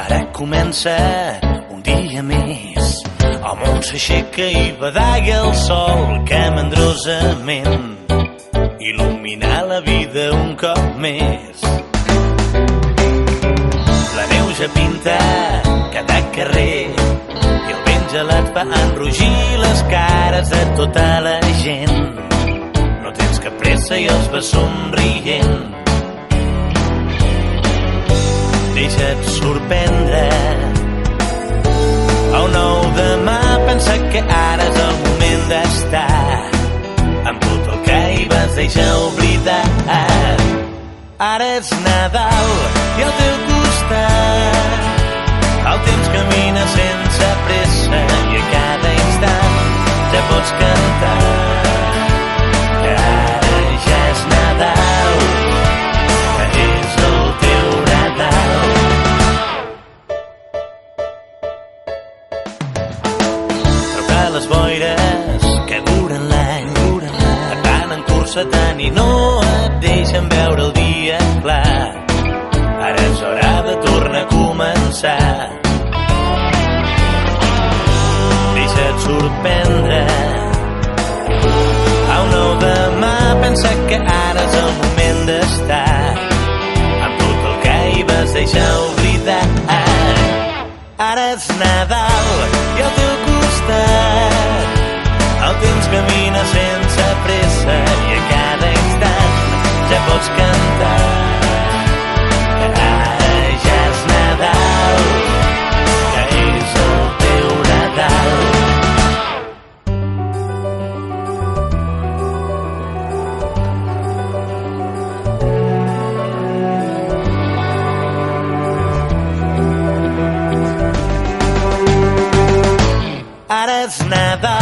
Ara comença un dia més, el món s'aixeca i badalla el sol que mandrosament il·lumina la vida un cop més. La neu ja pinta cada carrer i el vent gelat fa enrogir les cares de tota la gent. No tens cap pressa i els vas somrient. Deixa't sorprendre. A un nou demà pensa que ara és el moment d'estar amb tot el que hi vas deixar oblidar. Ara és Nadal i al teu costat el temps camina sense pressa i a cada instant ja pots cantar que ara ja és Nadal, que és el teu Nadal. Les boires que duren l'any et van encursetant i no et deixen veure el dia clar. Ara és hora de tornar a començar. Deixa't sorprendre. A un nou demà pensa que ara és el moment d'estar amb tot el que hi vas deixar oblidar. Ara és Nadal i al teu costat el temps camina sense pressa i a cada instant ja pots cantar que ara ja és Nadal, que és el teu Nadal. Ara és Nadal